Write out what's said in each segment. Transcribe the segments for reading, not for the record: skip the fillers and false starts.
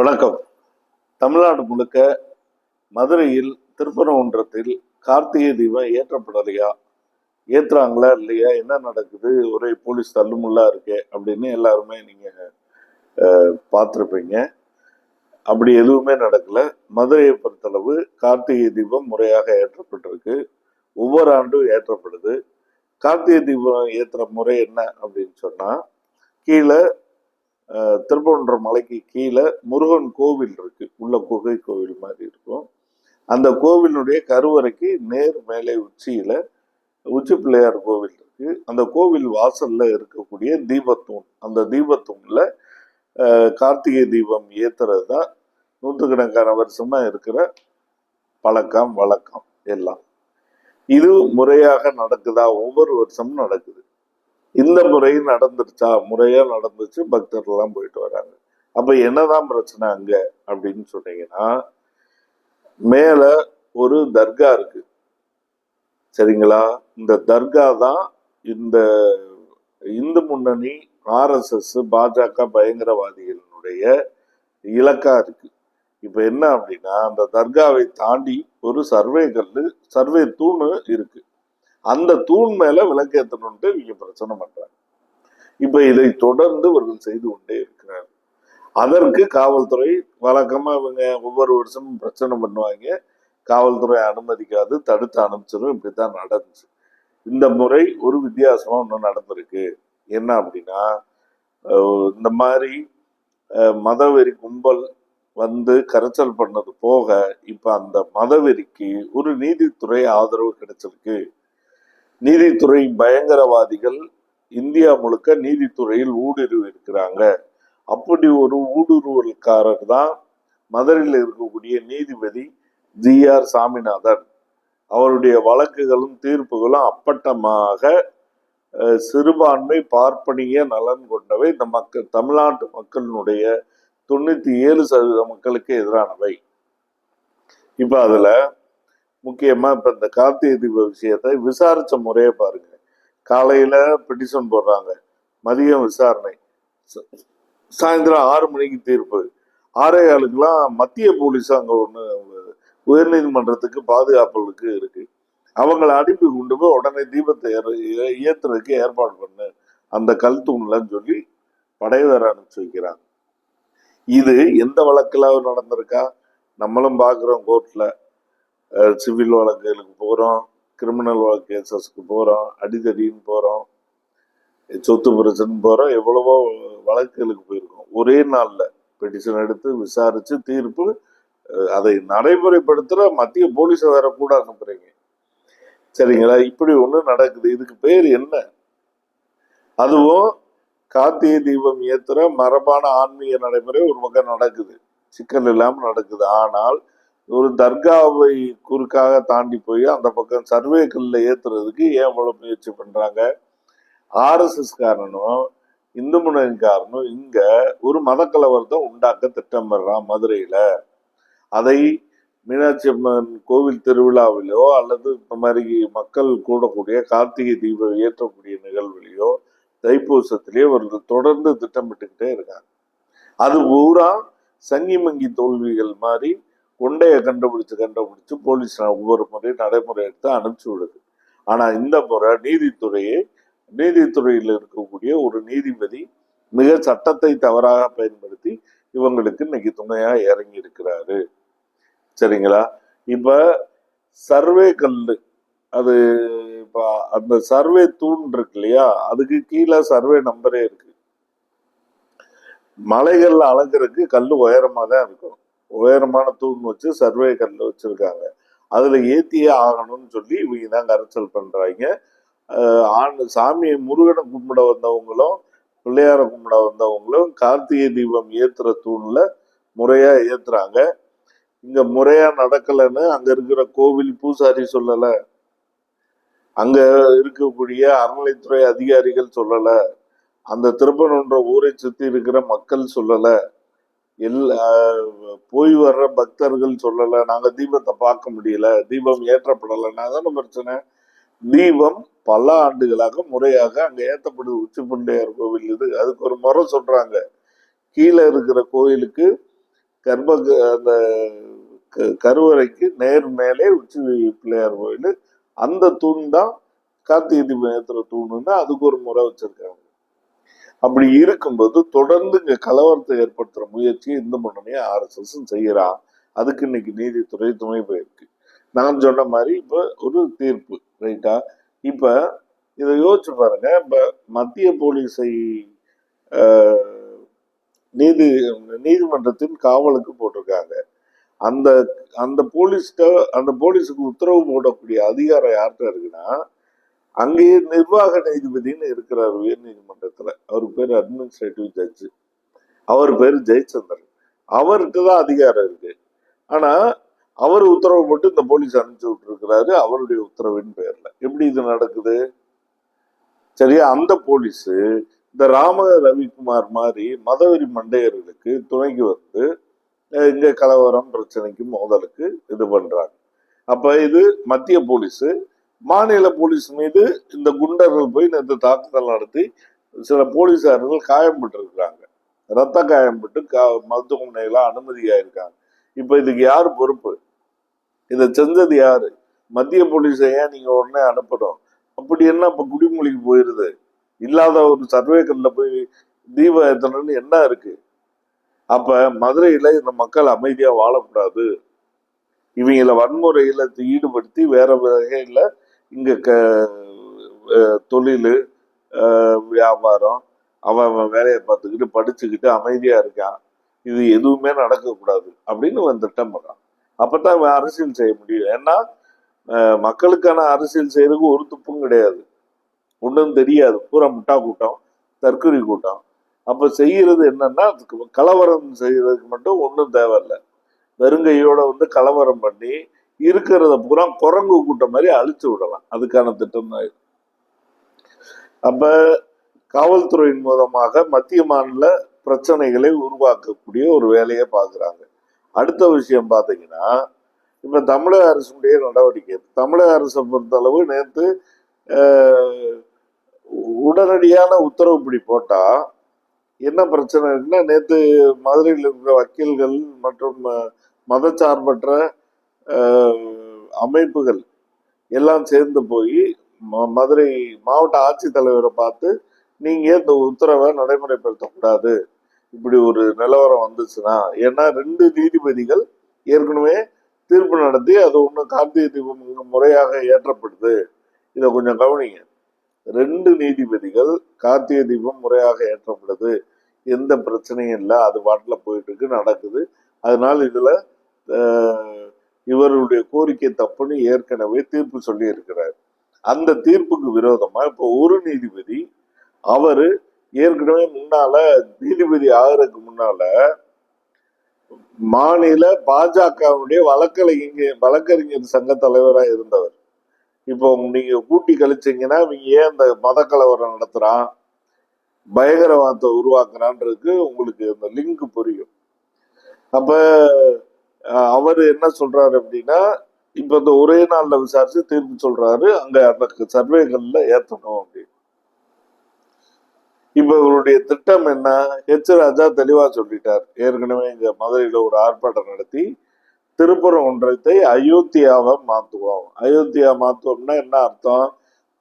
வணக்கம். தமிழ்நாடு முழுக்க மதுரையில் திருப்பரங்குன்றத்தில் கார்த்திகை தீபம் ஏற்றப்படலையா, ஏற்றுறாங்களா இல்லையா, என்ன நடக்குது, ஒரே போலீஸ் தள்ளுமுள்ளா இருக்கே அப்படின்னு எல்லாருமே நீங்க பார்த்துருப்பீங்க. அப்படி எதுவுமே நடக்கல. மதுரையை பொறுத்தளவு கார்த்திகை தீபம் முறையாக ஏற்றப்பட்டிருக்கு. ஒவ்வொரு ஆண்டும் ஏற்றப்படுது. கார்த்திகை தீபம் ஏற்றுற முறை என்ன அப்படின்னு சொன்னா, கீழே திருப்பரங்குன்றம் மலைக்கு கீழே முருகன் கோவில் இருக்கு, உள்ள குகை கோவில் மாதிரி இருக்கும். அந்த கோவிலுடைய கருவறைக்கு நேர் மேலே உச்சியில உச்சி பிள்ளையார் கோவில் இருக்கு. அந்த கோவில் வாசல்ல இருக்கக்கூடிய தீபத்தூண், அந்த தீபத்தூண்ல கார்த்திகை தீபம் ஏத்துறது தான் நூற்றுக்கணக்கான வருஷமா இருக்கிற பழக்கம் வழக்கம் எல்லாம். இது முறையாக நடக்குதா? ஒவ்வொரு வருஷமும் நடக்குது. இந்த முறை நடந்துருச்சா? முறையா நடந்துச்சு, பக்தர்கள் எல்லாம் போயிட்டு வராங்க. அப்ப என்னதான் பிரச்சனை அங்க அப்படின்னு சொன்னீங்கன்னா, மேல ஒரு தர்கா இருக்கு, சரிங்களா? இந்த தர்கா தான் இந்த இந்து முன்னணி, RSS, பாஜக பயங்கரவாதிகளுடைய இலக்கா இருக்கு. இப்ப என்ன அப்படின்னா, அந்த தர்காவை தாண்டி ஒரு சர்வே தூணு இருக்கு. அந்த தூண் மேல விளக்கேற்றணும்ட்டு இவங்க பிரச்சனை பண்றாங்க. இப்ப இதை தொடர்ந்து இவர்கள் செய்து கொண்டே இருக்கிறார். அதற்கு காவல்துறை வழக்கமா இவங்க ஒவ்வொரு வருஷமும் பிரச்சனை பண்ணுவாங்க, காவல்துறை அனுமதிக்காது, தடுத்து அனுப்பிச்சிடும். இப்படித்தான் நடந்துச்சு. இந்த முறை ஒரு வித்தியாசமா ஒண்ணு நடந்திருக்கு. என்ன அப்படின்னா, இந்த மாதிரி மதவெறி கும்பல் வந்து கரைச்சல் பண்ணது போக இப்ப அந்த மதவெறிக்கு ஒரு நீதித்துறை ஆதரவு கிடைச்சிருக்கு. நீதித்துறை பயங்கரவாதிகள் இந்தியா முழுக்க நீதித்துறையில் ஊடுருவி இருக்கிறாங்க. அப்படி ஒரு ஊடுருவல்காரர் தான் மதுரையில் இருக்கக்கூடிய நீதிபதி GR சாமிநாதன். அவருடைய வழக்குகளும் தீர்ப்புகளும் அப்பட்டமாக சிறுபான்மை பார்ப்பனிய நலன் கொண்டவை. இந்த தமிழ்நாட்டு மக்களினுடைய 97% மக்களுக்கு எதிரானவை. இப்ப அதுல முக்கியமா இப்ப இந்த கார்த்திகை தீப விஷயத்தை விசாரிச்ச முறையை பாருங்க. காலையில பெட்டிஷன் போடுறாங்க, மதியம் விசாரணை, சாயந்தரம் 6 மணிக்கு தீர்ப்பு. 6:15 மத்திய போலீஸ் அங்க ஒண்ணு உயர்நீதிமன்றத்துக்கு பாதுகாப்புக்கு இருக்கு. அவங்களை அனுப்பி கொண்டு போய் உடனே தீபத்தை ஏத்துறதுக்கு ஏற்பாடு பண்ணு அந்த கல் தூண்லன்னு சொல்லி படைவேற அனுப்பிச்சு வைக்கிறாங்க. இது எந்த வழக்குல நடந்திருக்கா? நம்மளும் பாக்குறோம். கோர்ட்ல சிவில் வழக்குகளுக்கு போறோம், கிரிமினல் கேசஸ்க்கு போறோம், அடிதடின்னு போறோம், சொத்து பிரச்சனை போறோம், எவ்வளவோ வழக்குகளுக்கு போயிருக்கோம். ஒரே நாள்ல பெட்டிஷன் எடுத்து விசாரிச்சு தீர்ப்பு, அதை நடைமுறைப்படுத்துற மத்திய போலீஸை வேற கூட அனுப்புறீங்க, சரிங்களா? இப்படி ஒண்ணு நடக்குது. இதுக்கு பேர் என்ன? அதுவும் கார்த்திகை தீபம் ஏத்துற மரபான ஆன்மீக நடைமுறை ஒரு பக்கம் நடக்குது, சிக்கல் இல்லாம நடக்குது. ஆனால் ஒரு தர்காவை குறுக்காக தாண்டி போய் அந்த பக்கம் சர்வேக்கல்ல ஏத்துறதுக்கு ஏன் இவ்வளவு முயற்சி பண்றாங்க? RSS காரனும் இந்து முன்னணிக்காரனும் இங்க ஒரு மதக்கலவரத்தை உண்டாக்க திட்டமிடுறான் மதுரையில. அதை மீனாட்சி அம்மன் கோவில் திருவிழாவிலோ அல்லது இந்த மாதிரி மக்கள் கூடக்கூடிய கார்த்திகை தீபம் ஏற்றக்கூடிய நிகழ்வுலையோ தைப்பூசத்திலேயே அவர்கள் தொடர்ந்து திட்டமிட்டுக்கிட்டே இருக்காங்க. அது பூரா சங்கி மங்கி தோல்விகள் மாதிரி கொண்டைய கண்டுபிடிச்சு போலீஸ் ஒவ்வொரு முறையும் நடைமுறை எடுத்து அனுப்பிச்சு விடுது. ஆனா இந்த முறை நீதித்துறையில் இருக்கக்கூடிய ஒரு நீதிபதி மிக சட்டத்தை தவறாக பயன்படுத்தி இவங்களுக்கு இன்னைக்கு துணையா இறங்கி இருக்கிறாரு, சரிங்களா? இப்ப சர்வே கல்லு, அது இப்ப அந்த சர்வே தூண் இருக்கு இல்லையா, அதுக்கு கீழே சர்வே நம்பரே இருக்கு. மலைகள்ல அளக்குறதுக்கு கல்லு உயரமா தான் இருக்கும். உயரமான தூண் வச்சு சர்வே கல்ல வச்சிருக்காங்க. அதுல ஏத்தியே ஆகணும்னு சொல்லி இவங்க தான் கரைச்சல் பண்றாங்க. சாமியை முருகனை கும்பிட வந்தவங்களும் பிள்ளையார கும்பிட வந்தவங்களும் கார்த்திகை தீபம் ஏத்துற தூண்ல முறையா ஏத்துறாங்க. இங்க முறையா நடக்கலன்னு அங்க இருக்கிற கோவில் பூசாரி சொல்லல, அங்க இருக்கக்கூடிய அறநிலைத்துறை அதிகாரிகள் சொல்லல, அந்த திருப்பரங்குன்ற ஊரை சுத்தி இருக்கிற மக்கள் சொல்லல, போய் வர்ற பக்தர்கள் சொல்லல, நாங்க தீபத்தை பார்க்க முடியல, தீபம் ஏற்றப்படலைன்னா தானே பிரச்சனை. தீபம் பல ஆண்டுகளாக முறையாக அங்க ஏற்றப்படுது. உச்சி பிள்ளையார் கோவில் இது, அதுக்கு ஒரு முறை சொல்றாங்க. கீழே இருக்கிற கோயிலுக்கு அந்த கருவறைக்கு நேர் மேலே உச்சி பிள்ளையார் கோயில், அந்த தூண் தான் கார்த்திகை தீபம் ஏத்துற தூணுன்னு அதுக்கு ஒரு முறை வச்சிருக்காங்க. அப்படி இருக்கும்போது தொடர்ந்து இங்க கலவரத்தை ஏற்படுத்துற முயற்சியை இந்து முன்னணியை RSS செய்யறான். அதுக்கு இன்னைக்கு நீதித்துறை துணை போயிருக்கு. நான் சொன்ன மாதிரி இப்ப ஒரு தீர்ப்பு, ரைட்டா? இப்ப இதை யோசிச்சு பாருங்க. இப்ப மத்திய போலீஸை நீதிமன்றத்தின் காவலுக்கு போட்டிருக்காங்க. அந்த அந்த போலீஸுக்கு உத்தரவு போடக்கூடிய அதிகாரம் யார்கிட்ட இருக்குன்னா, அங்கேயே நிர்வாக நீதிபதினு இருக்கிறார் உயர் நீதிமன்றத்துல. அவர் பேர் அட்மினிஸ்ட்ரேட்டிவ் ஜட்ஜு, அவர் பேரு ஜெயச்சந்திரன். அவருக்கு தான் அதிகாரம் இருக்கு. ஆனா அவர் உத்தரவு போட்டு இந்த போலீஸ் அனுப்பிச்சு விட்டுருக்கிறாரு, அவருடைய உத்தரவின் பேர்ல. எப்படி இது நடக்குது? சரியா? அந்த போலீஸ் இந்த ராம ரவிக்குமார் மாதிரி மதவெறி மண்டையர்களுக்கு துணைக்கு வந்து இங்க கலவரம் பிரச்சனைக்கு மோதலுக்கு இது பண்றாங்க. அப்ப இது மத்திய போலீஸ். மாநில போலீஸ் மீது இந்த குண்டர்கள் போய் நேற்று தாக்குதல் நடத்தி சில போலீசார்கள் காயம்பட்டு இருக்கிறாங்க, ரத்த காயம்பட்டு மருத்துவமனையில அனுமதியாயிருக்காங்க. இப்ப இதுக்கு யாரு பொறுப்பு? இதை செஞ்சது யாரு? மத்திய போலீஸை ஏன் நீங்க உடனே அனுப்பணும்? அப்படி என்ன இப்ப குடிமொழிக்கு போயிருது? இல்லாத ஒரு சர்வேக்கல்ல போய் தீபம் ஏத்தணும்னு என்ன இருக்கு? அப்ப மதுரையில இந்த மக்கள் அமைதியா வாழக்கூடாது, இவங்கள வன்முறையில ஈடுபடுத்தி வேற வகையில இங்க தொழில் வியாபாரம் அவன் வேலையை பார்த்துக்கிட்டு படிச்சுக்கிட்டு அமைதியா இருக்கான், இது எதுவுமே நடக்கக்கூடாது அப்படின்னு திட்டம் பண்றான். அப்பதான் அவன் அரசியல் செய்ய முடியும். ஏன்னா மக்களுக்கான அரசியல் செய்யறதுக்கு ஒரு துப்பும் கிடையாது, ஒன்றும் தெரியாது, பூரா முட்டா கூட்டம், தற்கொலை கூட்டம். அப்ப செய்யறது என்னன்னா, கலவரம் செய்யறதுக்கு மட்டும் ஒன்றும் தேவையில்லை. வெறுங்கையோட கலவரம் பண்ணி இருக்கிறத பூரா குரங்கு கூட்டம் மாதிரி அழிச்சு விடலாம். அதுக்கான திட்டம் தான் இது. அப்ப காவல்துறையின் மூலமாக மத்திய மாநில பிரச்சனைகளை உருவாக்கக்கூடிய ஒரு வேலையை பார்க்குறாங்க. அடுத்த விஷயம் பார்த்தீங்கன்னா, இப்ப தமிழக அரசுடைய நடவடிக்கை, தமிழக அரசை பொறுத்தளவு நேற்று உடனடியான உத்தரவு இப்படி போட்டா என்ன பிரச்சனை இருக்குன்னா, நேற்று மதுரையில் இருக்கிற வக்கீல்கள் மற்றும் மதச்சார்பற்ற அமைப்புகள் எல்லாம் சேர்ந்து போய் மதுரை மாவட்ட ஆட்சித்தலைவரை பார்த்து, நீங்க இந்த உத்தரவை நடைமுறைப்படுத்தக்கூடாது, இப்படி ஒரு நிலவரம் வந்துச்சுன்னா. ஏன்னா 2 நீதிபதிகள் ஏற்கனவே தீர்ப்பு நடத்தி அது ஒன்றும் கார்த்திகை தீபம் முறையாக ஏற்றப்படுது, இதை கொஞ்சம் கவனிங்க. 2 நீதிபதிகள் கார்த்திகை தீபம் முறையாக ஏற்றப்படுது, எந்த பிரச்சனையும் இல்லை, அது பாட்டில் போயிட்டு இருக்கு, நடக்குது, அதனால இதுல இவருடைய கோரிக்கை தப்புன்னு ஏற்கனவே தீர்ப்பு சொல்லி இருக்கிறார். அந்த தீர்ப்புக்கு விரோதமா இப்போ ஒரு நீதிபதி, அவரு ஏற்கனவே முன்னால நீதிபதி ஆகிறதுக்கு முன்னால மாநில பாஜகவுடைய வழக்கறிஞர் சங்க தலைவராக இருந்தவர். இப்போ நீங்க கூட்டி கழிச்சீங்கன்னா, இவங்க ஏன் இந்த மத கலவரம் நடத்துறான், பயங்கரவாதத்தை உருவாக்குறான்றதுக்கு உங்களுக்கு இந்த லிங்க் புரியும். அப்ப அவரு என்ன சொல்றாரு அப்படின்னா, இப்ப இந்த ஒரே நாள்ல விசாரிச்சு தீர்ப்பு சொல்றாரு, அங்க அந்த சர்வேகள்ல ஏத்தணும் அப்படின்னு. இப்ப இவருடைய திட்டம் என்ன? ராஜா தெளிவா சொல்லிட்டார். ஏற்கனவே இங்க மதுரையில ஒரு ஆர்ப்பாட்டம் நடத்தி திருப்பரங்குன்றத்தை அயோத்தியாவை மாத்துவோம். அயோத்தியா மாத்துவோம்னா என்ன அர்த்தம்?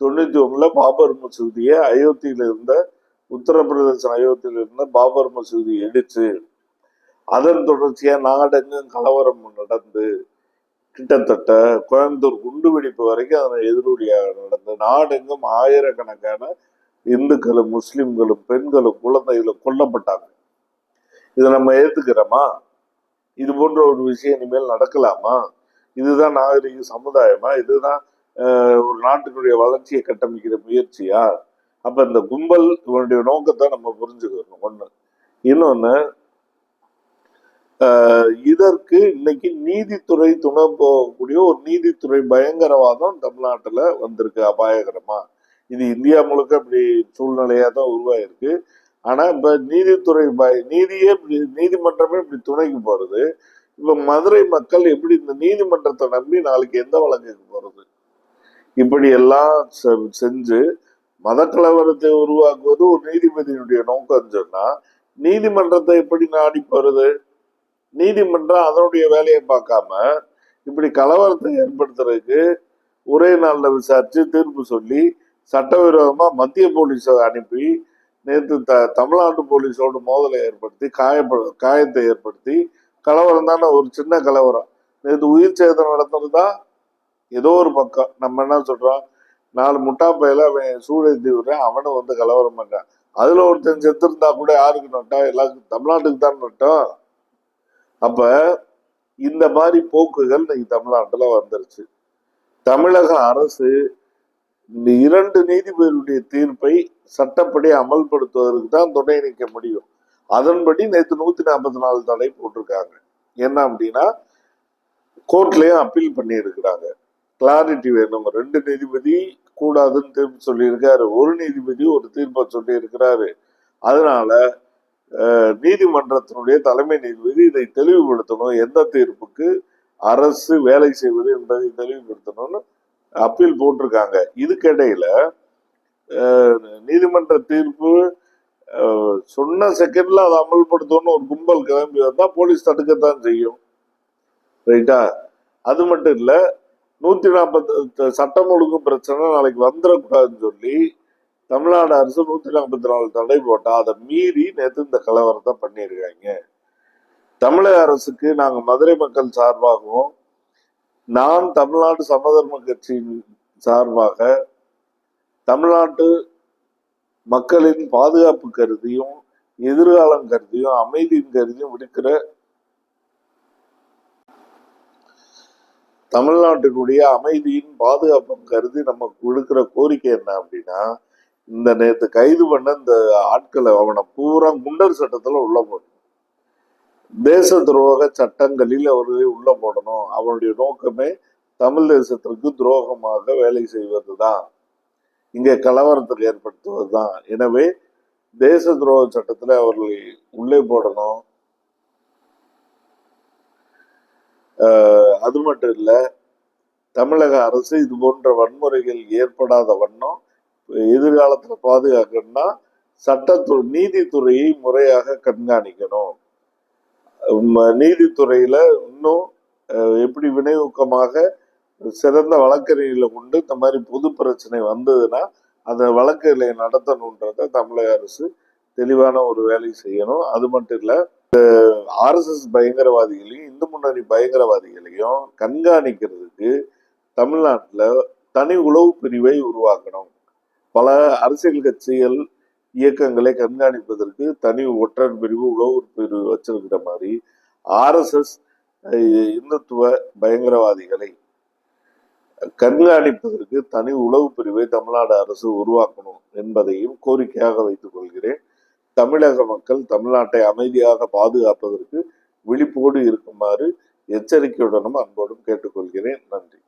91 பாபர் மசூதியை அயோத்தியில இருந்த உத்தரப்பிரதேச அயோத்தியில இருந்த பாபர் மசூதி எடுத்து அதன் தொடர்ச்சியா நாடெங்கும் கலவரம் நடந்து கிட்டத்தட்ட கோயம்புத்தூர் குண்டு வெடிப்பு வரைக்கும் அதன் எதிரொலியாக நடந்து நாடெங்கும் ஆயிரக்கணக்கான இந்துக்களும் முஸ்லிம்களும் பெண்களும் குழந்தைகளும் கொல்லப்பட்டாங்க. இதை நம்ம ஏத்துக்கிறோமா? இது போன்ற ஒரு விஷயம் இனிமேல் நடக்கலாமா? இதுதான் நாகரிக சமுதாயமா? இதுதான் ஒரு நாட்டினுடைய வளர்ச்சியை கட்டமைக்கிற முயற்சியா? அப்ப இந்த கும்பல் இவனுடைய நோக்கத்தை நம்ம புரிஞ்சுக்கணும். ஒண்ணு. இன்னொன்னு, இதற்கு இன்னைக்கு நீதித்துறை துணை போகக்கூடிய ஒரு நீதித்துறை பயங்கரவாதம் தமிழ்நாட்டுல வந்திருக்கு அபாயகரமா. இது இந்தியா முழுக்க இப்படி சூழ்நிலையா தான் உருவாயிருக்கு. ஆனா இப்ப நீதித்துறை நீதிமன்றமே இப்படி துணைக்கு போறது. இப்ப மதுரை மக்கள் எப்படி இந்த நீதிமன்றத்தை நம்பி நாளைக்கு எந்த வழக்குக்கு போறது? இப்படி எல்லாம் செஞ்சு மத கலவரத்தை உருவாக்குவது ஒரு நீதிபதியினுடைய நோக்கம் சொன்னா, நீதிமன்றத்தை எப்படி நாடி போறது? நீதிமன்றம் அதனுடைய வேலையை பார்க்காம இப்படி கலவரத்தை ஏற்படுத்துறதுக்கு ஒரே நாள்ல விசாரிச்சு தீர்ப்பு சொல்லி சட்டவிரோதமா மத்திய போலீஸை அனுப்பி நேற்று தமிழ்நாட்டு போலீஸோட மோதலை ஏற்படுத்தி காயத்தை ஏற்படுத்தி கலவரம் தானே, ஒரு சின்ன கலவரம். நேற்று உயிர் சேதம் நடந்ததுதா ஏதோ ஒரு பக்கம். நம்ம என்ன சொல்றோம், 4 முட்டா பையில அவன் சூழேத்தி விடுறேன், அவனும் வந்து கலவரம் பண்றான். அதுல ஒருத்தன் செத்து இருந்தா கூட யாருக்கு நட்டோம்? எல்லாருக்கும், தமிழ்நாட்டுக்கு தான் நட்டோம். அப்ப இந்த மாதிரி போக்குகள் இன்னைக்கு தமிழ்நாட்டுல வந்துருச்சு. தமிழக அரசு இந்த 2 நீதிபதிகளுடைய தீர்ப்பை சட்டப்படி அமல்படுத்துவதற்கு தான் துணை நிற்க முடியும். அதன்படி நேற்று 144 தடை போட்டிருக்காங்க. என்ன அப்படின்னா, கோர்ட்லயும் அப்பீல் பண்ணி இருக்கிறாங்க. கிளாரிட்டி வேணும். 2 நீதிபதி கூடாதுன்னு தீர்ப்பு சொல்லி இருக்காரு, ஒரு நீதிபதி ஒரு தீர்ப்பை சொல்லி இருக்கிறாரு. அதனால நீதிமன்றத்தினுடைய தலைமை நீதிபதி இதை தெளிவுபடுத்தணும், எந்த தீர்ப்புக்கு அரசு வேலை செய்வது என்பதை தெளிவுபடுத்தணும்னு அப்பீல் போட்டிருக்காங்க. இதுக்கிடையில நீதிமன்ற தீர்ப்பு சொன்ன செகண்ட்ல அதை அமல்படுத்தணும்னு ஒரு கும்பல் கிளம்பி வந்தா போலீஸ் தடுக்கத்தான் செய்யும். ரைட்டா? அது மட்டும் இல்ல, 140 சட்டம் ஒழுங்கு பிரச்சனை நாளைக்கு வந்துடக்கூடாதுன்னு சொல்லி தமிழ்நாடு அரசு 144 தடை போட்டா அதை மீறி நேற்று இந்த கலவரத்தை பண்ணியிருக்காங்க. தமிழக அரசுக்கு நாங்க மதுரை மக்கள் சார்பாகவும், நான் தமிழ்நாடு சமதர்ம கட்சியின் சார்பாக தமிழ்நாட்டு மக்களின் பாதுகாப்பு கருதியும் எதிர்காலம் கருதியும் அமைதியின் கருதியும் விடுக்கிற தமிழ்நாட்டினுடைய அமைதியின் பாதுகாப்பும் கருதி நமக்கு விடுக்கிற கோரிக்கை என்ன அப்படின்னா, இந்த நேற்று கைது பண்ண இந்த ஆட்களை அவனை பூரா குண்டர் சட்டத்துல உள்ள போடணும், தேச துரோக சட்டங்களில் அவர்களை உள்ள போடணும். அவனுடைய நோக்கமே தமிழ் தேசத்திற்கு துரோகமாக வேலை செய்வதுதான், இங்கே கலவரத்துக்கு ஏற்படுத்துவதுதான். எனவே தேச துரோக சட்டத்துல அவர்களை உள்ளே போடணும். அது மட்டும் இல்ல, தமிழக அரசு இது போன்ற வன்முறைகள் ஏற்படாத வண்ணம் எதிர்காலத்துல பாதுகாக்கணும்னா நீதித்துறையை முறையாக கண்காணிக்கணும். நீதித்துறையில இன்னும் எப்படி வினையூக்கமாக சிறந்த வழக்கறிஞர்களை கொண்டு இந்த மாதிரி பொது பிரச்சனை வந்ததுன்னா அந்த வழக்குகளை நடத்தணுன்றத தமிழக அரசு தெளிவான ஒரு வேலை செய்யணும். அது மட்டும் இல்ல, RSS பயங்கரவாதிகளையும் இந்து முன்னணி பயங்கரவாதிகளையும் கண்காணிக்கிறதுக்கு தமிழ்நாட்டுல தனி உளவு பிரிவை உருவாக்கணும். பல அரசியல் கட்சிகள் இயக்கங்களை கண்காணிப்பதற்கு தனி ஒற்றர் பிரிவு உளவு பிரிவு வச்சிருக்கிற மாதிரி RSS இந்துத்துவ பயங்கரவாதிகளை கண்காணிப்பதற்கு தனி உளவு பிரிவை தமிழ்நாடு அரசு உருவாக்கணும் என்பதையும் கோரிக்கையாக வைத்துக் கொள்கிறேன். தமிழக மக்கள் தமிழ்நாட்டை அமைதியாக பாதுகாப்பதற்கு விழிப்போடு இருக்குமாறு எச்சரிக்கையுடனும் அன்போடும் கேட்டுக்கொள்கிறேன். நன்றி.